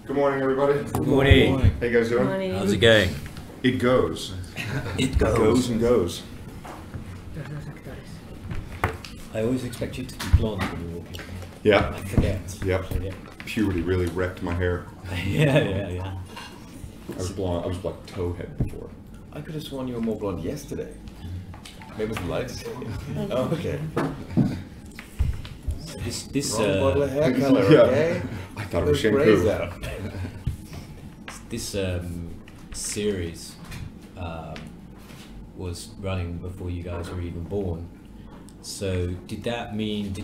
Good morning, everybody. Good morning. How you guys doing? Morning. How's it going? It goes. It goes. And goes. I always expect you to be blonde when you're walking. Yeah. I forget. Yep. Puberty really wrecked my hair. Yeah. I was blonde. I was like towhead before. I could have sworn you were more blonde yesterday. Maybe some lights. Oh, okay. This Wrong bottle of hair color, Yeah. okay? I thought it was Those grays shampoo. out. this series was running before you guys were even born. So did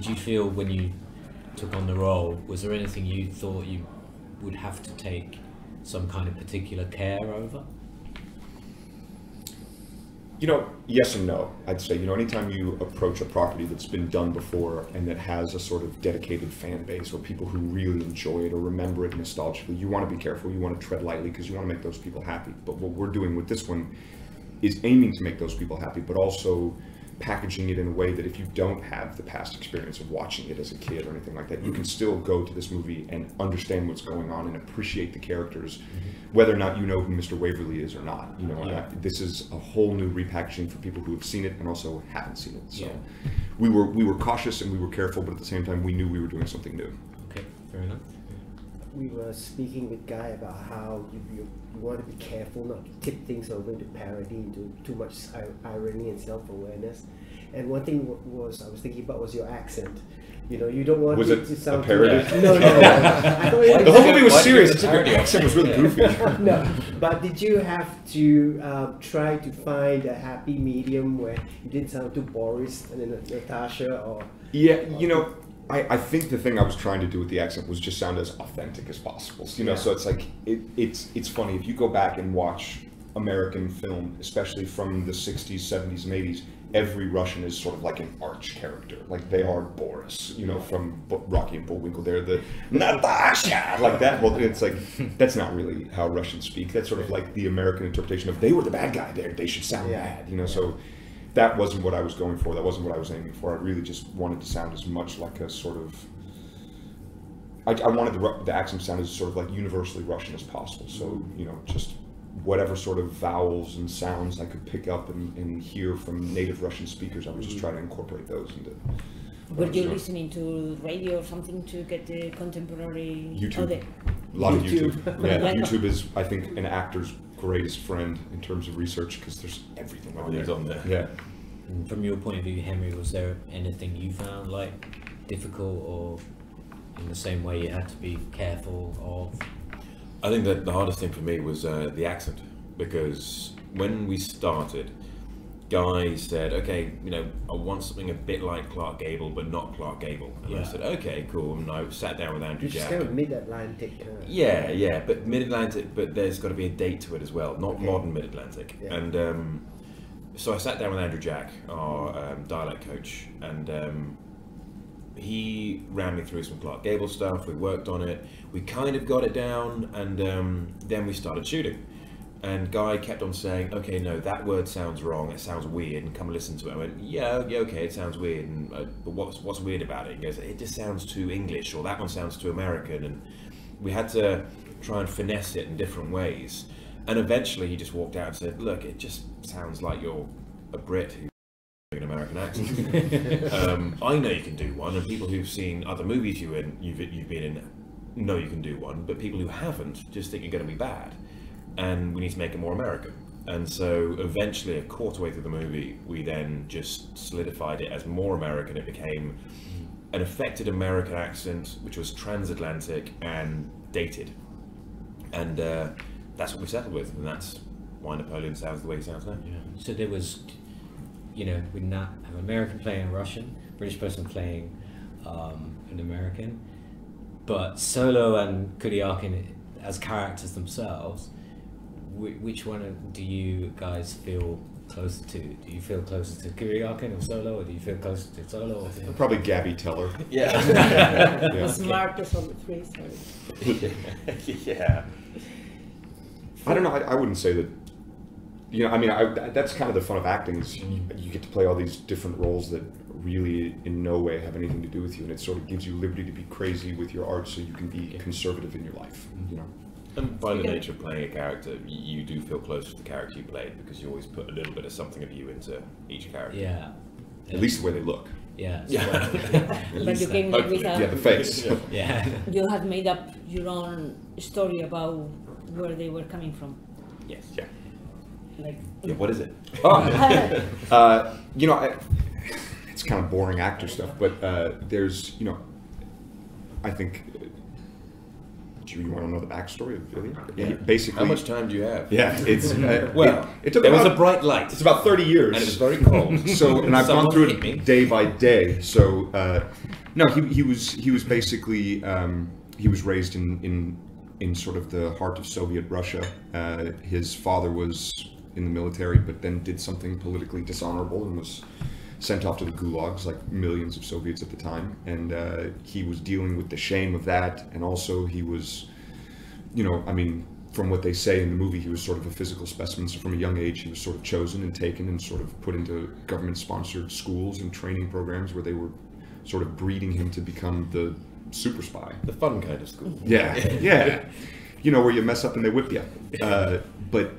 you feel when you took on the role, was there anything you thought you would have to take some kind of particular care over? You know, yes and no. I'd say, you know, anytime you approach a property that's been done before and that has a sort of dedicated fan base or people who really enjoy it or remember it nostalgically, you want to be careful. You want to tread lightly because you want to make those people happy. But what we're doing with this one is aiming to make those people happy, but also packaging it in a way that if you don't have the past experience of watching it as a kid or anything like that, you can still go to this movie and understand what's going on and appreciate the characters, whether or not you know who Mr. Waverly is or not. You know, this is a whole new repackaging for people who have seen it and also haven't seen it. So we were cautious and we were careful, but at the same time we knew we were doing something new. Okay, fair enough. We were speaking with Guy about how you want to be careful not to tip things over into parody, into too much irony and self-awareness. And one thing I was thinking about was your accent. You know, you don't want Was it it to sound a parody? No. I thought it The was whole movie was Why did you serious. do It's the like your parody? accent was really goofy. no, but did you have to try to find a happy medium where you didn't sound too Boris and then Natasha or? Yeah, you know, I think the thing I was trying to do with the accent was just sound as authentic as possible. You know, so it's like it's funny if you go back and watch American film, especially from the 60s, 70s, and 80s. Every Russian is sort of like an arch character. Like they are Boris, you know, from Rocky and Bullwinkle. They're the Natasha, like that. Well, it's like that's not really how Russians speak. That's sort of like the American interpretation of they were the bad guy. They should sound bad, you know. So that wasn't what I was going for. That wasn't what I was aiming for. I really just wanted to sound as much like a sort of. I wanted the accent to sound as sort of like universally Russian as possible. So you know, just whatever sort of vowels and sounds I could pick up and hear from native Russian speakers, I would just try to incorporate those into. Were you listening to radio or something to get the contemporary? YouTube. Oh, A lot of YouTube. Yeah, YouTube is, I think, an actor's greatest friend in terms of research because there's everything on there. Yeah. And from your point of view, Henry, was there anything you found like difficult or in the same way you had to be careful of? I think that the hardest thing for me was the accent, because when we started, Guy said, okay, you know, I want something a bit like Clark Gable, but not Clark Gable. And I said, okay, cool. And I sat down with Andrew Which is Jack. kind of mid-Atlantic. Yeah, but mid-Atlantic, but there's got to be a date to it as well, not modern mid-Atlantic. Yeah. And so I sat down with Andrew Jack, our dialect coach, and he ran me through some Clark Gable stuff. We worked on it. We kind of got it down, and then we started shooting. And Guy kept on saying, okay, no, that word sounds wrong. It sounds weird. And come and listen to it. I went, yeah, okay, it sounds weird. And but what's weird about it? He goes, it just sounds too English, or that one sounds too American. And we had to try and finesse it in different ways. And eventually, he just walked out and said, look, it just sounds like you're a Brit who's an American accent. I know you can do one, and people who've seen other movies you've been in know you can do one, but people who haven't just think you're going to be bad, and we need to make it more American. And so eventually, a quarter way through the movie, we then just solidified it as more American. It became an affected American accent, which was transatlantic and dated, and that's what we settled with, and that's why Napoleon sounds the way he sounds now. So there was, you know, we not have American playing Russian, British person playing an American, but Solo and Kudiakin as characters themselves, which one do you guys feel closer to? Do you feel closer to Kudiakin or Solo, or do you feel closer to Solo? Or Probably Gabby Teller. Yeah. The smartest of the three, sorry. Yeah. I don't know. I wouldn't say that you know, I mean, that's kind of the fun of acting is you get to play all these different roles that really in no way have anything to do with you, and it sort of gives you liberty to be crazy with your art so you can be conservative in your life, you know. And by the nature of playing a character, you do feel close to the character you played because you always put a little bit of something of you into each character. Yeah. At least the way they look. Yeah. But you came up with Yeah, the face. Yeah. you had made up your own story about where they were coming from. Yes. Yeah. Like, Yeah, what is it? You know, it's kind of boring actor stuff, but there's, you know, I think. Do you want to know the backstory of Billy? Yeah. Basically, How much time do you have? Yeah, it's well, it took there was about, a bright light. It's about 30 years, And it was very cold. So, and I've Someone gone through hit me. it day by day. So, no, he was basically he was raised in sort of the heart of Soviet Russia. His father was in the military, but then did something politically dishonorable and was sent off to the gulags, like millions of Soviets at the time. And he was dealing with the shame of that, and also he was, you know, I mean, from what they say in the movie, he was sort of a physical specimen. So from a young age, he was sort of chosen and taken and sort of put into government-sponsored schools and training programs where they were sort of breeding him to become the super spy. The fun kind of school. Yeah, yeah. You know, where you mess up and they whip you. But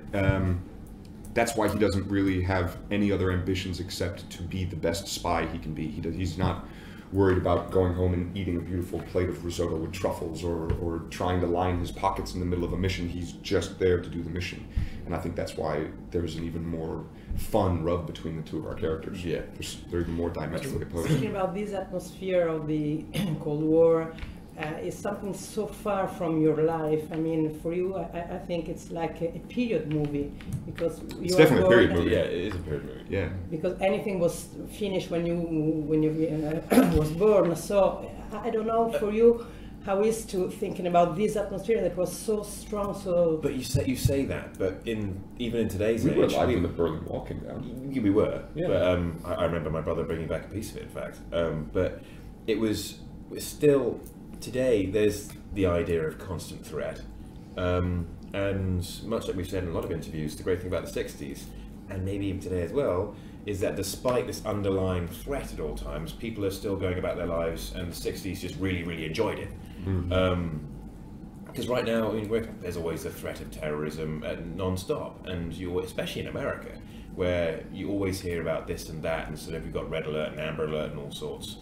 that's why he doesn't really have any other ambitions except to be the best spy he can be. He's not worried about going home and eating a beautiful plate of risotto with truffles or trying to line his pockets in the middle of a mission. He's just there to do the mission. And I think that's why there's an even more fun rub between the two of our characters. Yeah. They're even more diametrically opposed. Thinking about this atmosphere of the Cold War is something so far from your life. I mean, for you, I think it's like a period movie because you It's are definitely a born- period movie. Yeah, it is a period movie. Yeah. Because anything was finished when you was born. So I don't know for you how is to thinking about this atmosphere that was so strong. So But you say that, but even in today's We age, were alive I mean, when the Berlin Wall came down. we were. Yeah. But I remember my brother bringing back a piece of it. In fact, but it was still today. There's the idea of constant threat, and much like we've said in a lot of interviews, the great thing about the '60s, and maybe even today as well, is that despite this underlying threat at all times, people are still going about their lives, and the '60s just really enjoyed it. Because right now, I mean, there's always the threat of terrorism non-stop, and especially in America, where you always hear about this and that, and sort of you've got red alert and amber alert and all sorts.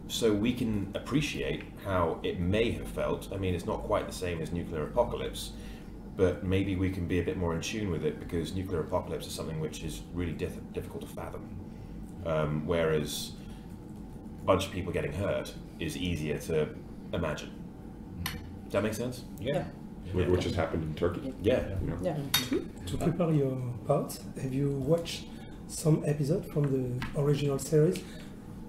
So we can appreciate how it may have felt. I mean, it's not quite the same as nuclear apocalypse, but maybe we can be a bit more in tune with it because nuclear apocalypse is something which is really difficult to fathom. Whereas a bunch of people getting hurt is easier to imagine. Does that make sense? Yeah. Which has happened in Turkey. Yeah. You know? yeah. To prepare your part, have you watched some episode from the original series?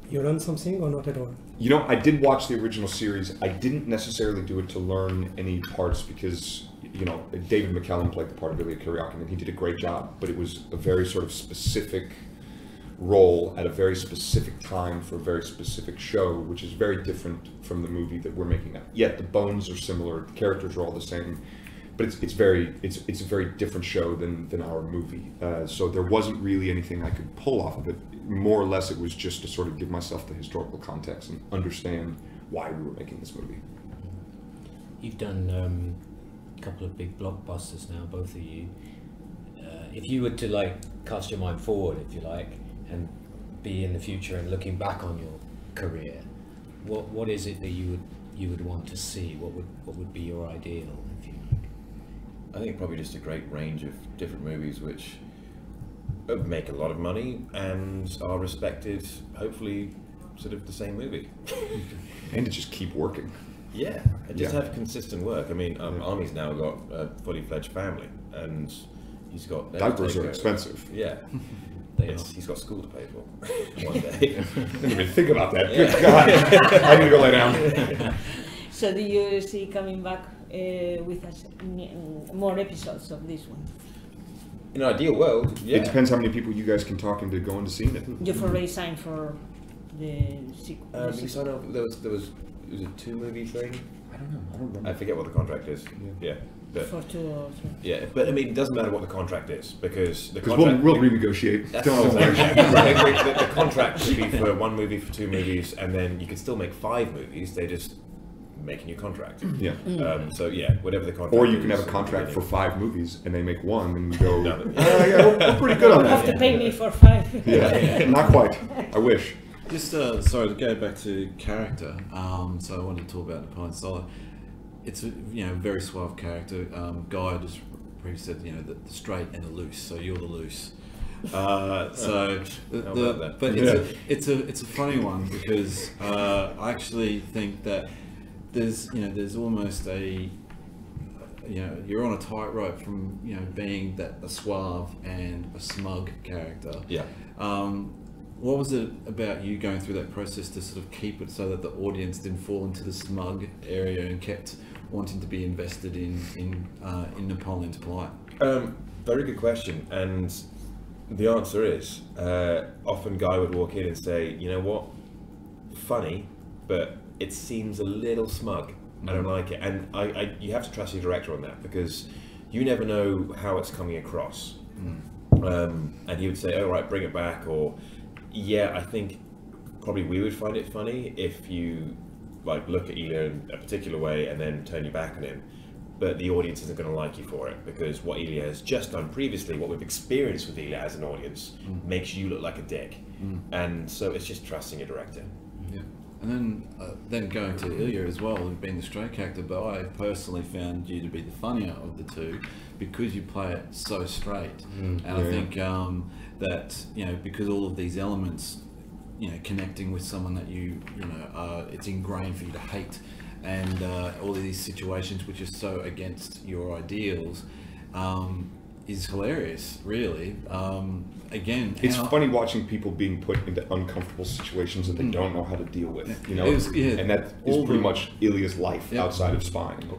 You learned something or not at all? You know, I did watch the original series. I didn't necessarily do it to learn any parts because, you know, David McKellen played the part of Ilya Kuryakin and he did a great job, but it was a very sort of specific role at a very specific time for a very specific show, which is very different from the movie that we're making now. Yet the bones are similar, the characters are all the same, but it's a very different show than our movie. So there wasn't really anything I could pull off of it. More or less, it was just to sort of give myself the historical context and understand why we were making this movie. You've done a couple of big blockbusters now, both of you. If you were to like cast your mind forward, if you like, and be in the future and looking back on your career, what is it that you would want to see? What would be your ideal, if you like? I think probably just a great range of different movies which make a lot of money and are respected, hopefully sort of the same movie. And to just keep working. Yeah, and just Yeah. have consistent work. I mean, Armie's now got a fully fledged family and he's got... Diapers are expensive. Yeah. They are. He's got school to pay for one day. Didn't even think about that. Good God. I need to go lay down. So do you see coming back with us more episodes of this one? In an ideal world, yeah. It depends how many people you guys can talk into going to see it. You've already signed for the sequel. You signed up, there was a 2-movie thing. I don't know. I don't remember. I forget what the contract is. Yeah. But, For 2 or 3. yeah, but I mean, it doesn't matter what the contract is because the Because contract. we'll renegotiate. That's Don't what I'm worry. saying. The contract could be for 1 movie, for 2 movies, and then you could still make 5 movies. They just make a new contract. Yeah. So yeah, whatever the contract. Or you can is, have a contract for beginning. 5 movies and they make 1 and you go, No. yeah, we're pretty good on You have that. to pay me for 5. Yeah, not quite. I wish. Just sorry to go back to character. So I wanted to talk about Napoleon Solo. It's a very suave character. Guy just pretty said the straight and the loose. So you're the loose. But it's a funny one because I actually think that there's almost a you're on a tightrope from being a suave and a smug character. Yeah. What was it about you going through that process to sort of keep it so that the audience didn't fall into the smug area and kept wanting to be invested in Napoleon's plight? Very good question, and the answer is often Guy would walk in and say, you know what, funny, but it seems a little smug. I don't like it, and you have to trust your director on that because you never know how it's coming across. And he would say, "Oh right, bring it back," or "Yeah, I think probably we would find it funny if you look at Elia in a particular way and then turn your back on him, but the audience isn't going to like you for it because what Elia has just done previously, what we've experienced with Elia as an audience, makes you look like a dick." And so it's just trusting your director. Yeah. And then going to Ilya as well, being the straight character, but I personally found you to be the funnier of the two because you play it so straight. And I think that because all of these elements, connecting with someone that it's ingrained for you to hate, and all of these situations which are so against your ideals, is hilarious, really. Again, It's funny watching people being put into uncomfortable situations that they don't know how to deal with, and that is pretty much Ilya's life outside of spying,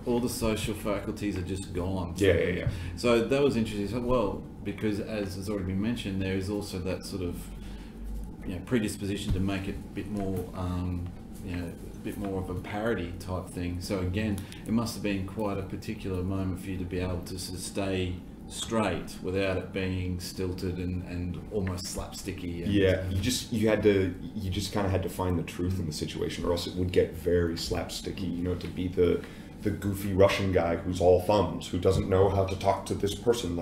all the social faculties are just gone. Yeah. So that was interesting. Well, because as has already been mentioned, there is also that sort of predisposition to make it a bit more a bit more of a parody type thing. So again, it must have been quite a particular moment for you to be able to sort of stay straight without it being stilted and almost slapsticky. And You just kind of had to find the truth in the situation, or else it would get very slapsticky. To be the goofy Russian guy who's all thumbs, who doesn't know how to talk to this person.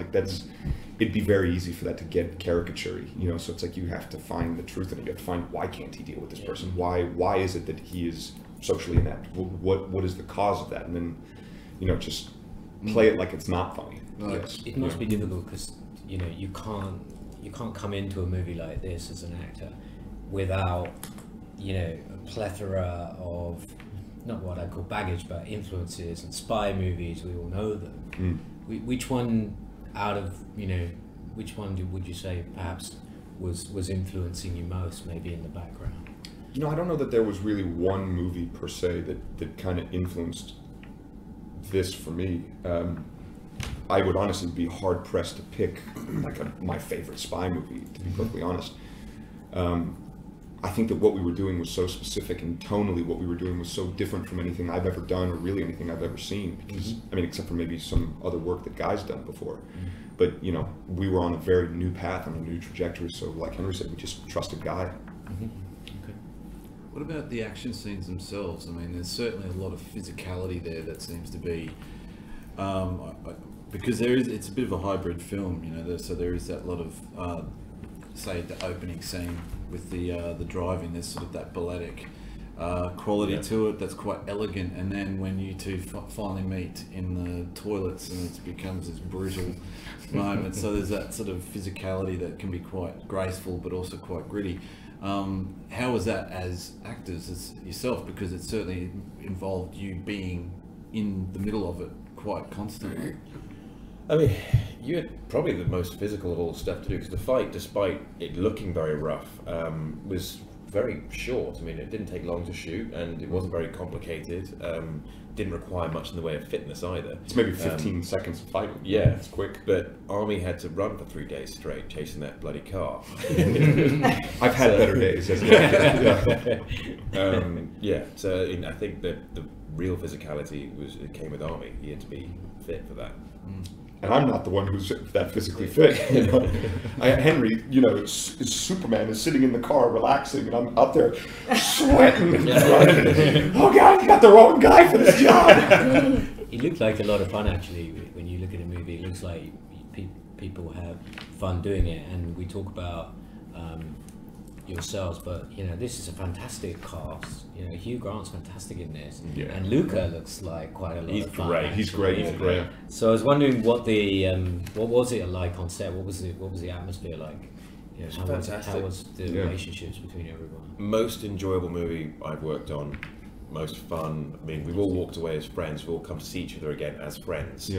It'd be very easy for that to get caricature-y. So it's you have to find the truth in it. You have to find, why can't he deal with this person? Why is it that he is socially inept? What is the cause of that? And then just play it like it's not funny. Yes. It must be difficult because you can't come into a movie like this as an actor without a plethora of, not what I call baggage, but influences and spy movies. We all know them. Which one out of which one would you say perhaps was influencing you most, maybe in the background? I don't know that there was really one movie per se that kind of influenced this for me. I would honestly be hard pressed to pick my favorite spy movie, to be perfectly honest. I think that what we were doing was so specific, and tonally what we were doing was so different from anything I've ever done, or really anything I've ever seen. Because except for maybe some other work that Guy's done before. But we were on a very new path, on a new trajectory. So, like Henry said, we just trusted Guy. Okay. What about the action scenes themselves? There's certainly a lot of physicality there that seems to be. Because it's a bit of a hybrid film, so there is that lot of, say, the opening scene with the driving. There's sort of that balletic quality to it that's quite elegant, and then when you two finally meet in the toilets, and it becomes this brutal moment. So there's that sort of physicality that can be quite graceful, but also quite gritty. How was that as actors, as yourself? Because it certainly involved you being in the middle of it quite constantly. You had probably the most physical of all stuff to do, because the fight, despite it looking very rough, was very short. It didn't take long to shoot, and it wasn't very complicated. Didn't require much in the way of fitness either. It's maybe 15 seconds of fighting. Yeah, it's quick. But Armie had to run for 3 days straight chasing that bloody car. I've had better days. So I think that the real physicality came with Armie. He had to be fit for that. And I'm not the one who's that physically fit. You know? Henry, you know, Superman is sitting in the car relaxing, and I'm up there sweating and running. Oh God, you got the wrong guy for this job. It looked like a lot of fun, actually. When you look at a movie, it looks like people have fun doing it, and we talk about yourselves, but you know, this is a fantastic cast. You know, Hugh Grant's fantastic in this, and Luca looks like quite a lot of fun. He's great. He's great. So I was wondering what was it like on set? What was the atmosphere like? You know, how was the relationships between everyone? Most enjoyable movie I've worked on. Most fun. I mean, we've all walked away as friends. We've all come to see each other again as friends.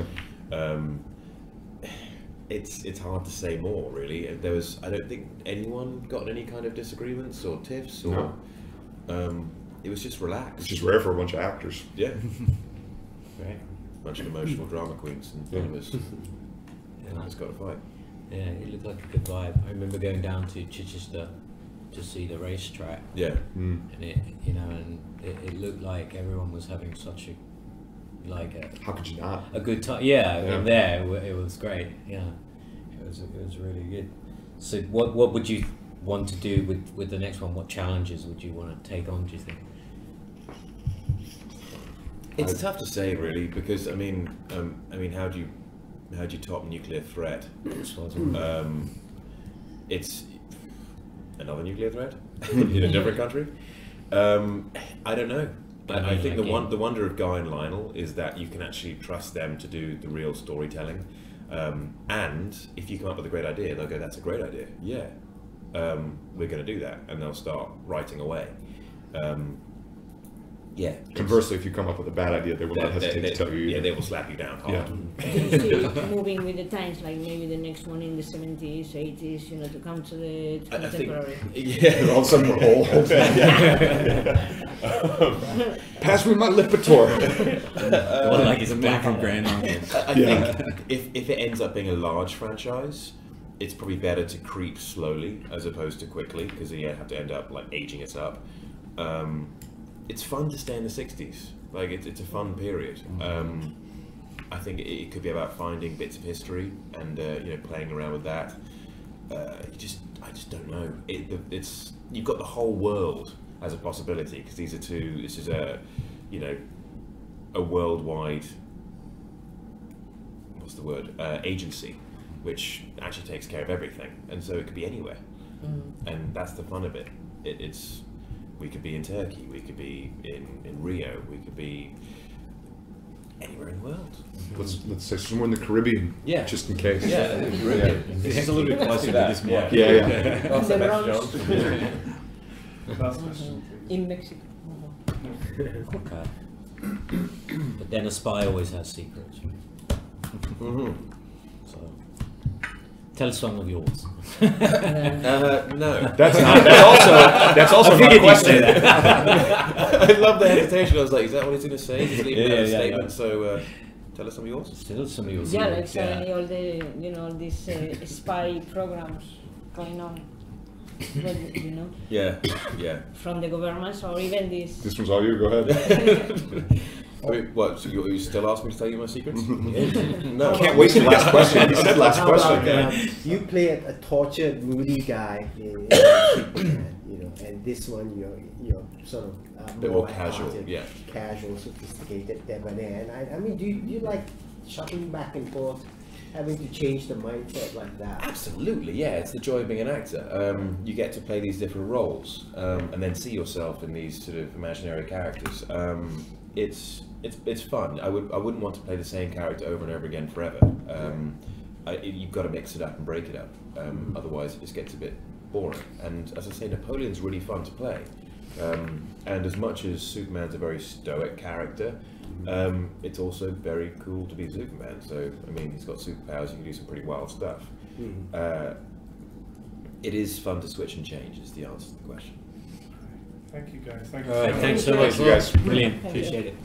It's hard to say more, really. I don't think anyone got any kind of disagreements or tiffs, or it was just relaxed. Which is rare for a bunch of actors. Yeah. Right. A bunch of emotional drama queens, and one of us has got to fight. Yeah, it looked like a good vibe. I remember going down to Chichester to see the racetrack. Yeah. And it looked like everyone was having such a how could you not? A good time. Yeah, in there it was great. Yeah, it was really good. So what would you want to do with the next one? What challenges would you want to take on, do you think? It's tough to say, really, because I mean how do you top nuclear threat? It's another nuclear threat in a different country. I don't know. I think the wonder of Guy and Lionel is that you can actually trust them to do the real storytelling, and if you come up with a great idea, they'll go, "That's a great idea. Yeah, we're going to do that," and they'll start writing away. Conversely, if you come up with a bad idea, they will not hesitate to tell you. Yeah, they will slap you down hard. Still moving with the times, like maybe the next one in the 70s, 80s, you know, to come to the contemporary. All of a sudden we're old. Pass me my Lipitor. Like it's a black from granduncle. I think if it ends up being a large franchise, it's probably better to creep slowly as opposed to quickly, because you have to end up like aging it up. It's fun to stay in the 60s. Like it's a fun period. I think it could be about finding bits of history and playing around with that. I just don't know. You've got the whole world as a possibility, because this is a worldwide, what's the word, agency, which actually takes care of everything, and so it could be anywhere, and that's the fun of it. We could be in Turkey, we could be in Rio, we could be anywhere in the world. Let's say somewhere in the Caribbean, just in case. Yeah, this is a little bit closer to this mark. Last question. In Mexico. Okay. But then a spy always has secrets. So, tell us some of yours. No. That's also not a question. I love the hesitation. I was like, is that what he's going to say? Just leave it as a statement. So, tell us some of yours. Tell us some of yours. Yeah, like suddenly all the these spy programs going on. Yeah. From the governments, or even this. This one's all you. Go ahead. I mean, what? So you still ask me to tell you my secrets? No, I can't wait for the last question. You said last question. You play a tortured, moody guy in Superman, and this one you're sort of a bit more casual, casual, sophisticated, debonair. And I mean, do you like shuttling back and forth, having to change the mindset like that? Absolutely, yeah. It's the joy of being an actor. You get to play these different roles, and then see yourself in these sort of imaginary characters. It's fun. I wouldn't want to play the same character over and over again forever. You've got to mix it up and break it up. Otherwise, it just gets a bit boring. And as I say, Napoleon's really fun to play. And as much as Superman's a very stoic character, it's also very cool to be Superman. So, I mean, he's got superpowers, you can do some pretty wild stuff. It is fun to switch and change, is the answer to the question. Thank you, guys. Thank you. All right, thanks so much. You guys. Brilliant. Appreciate it.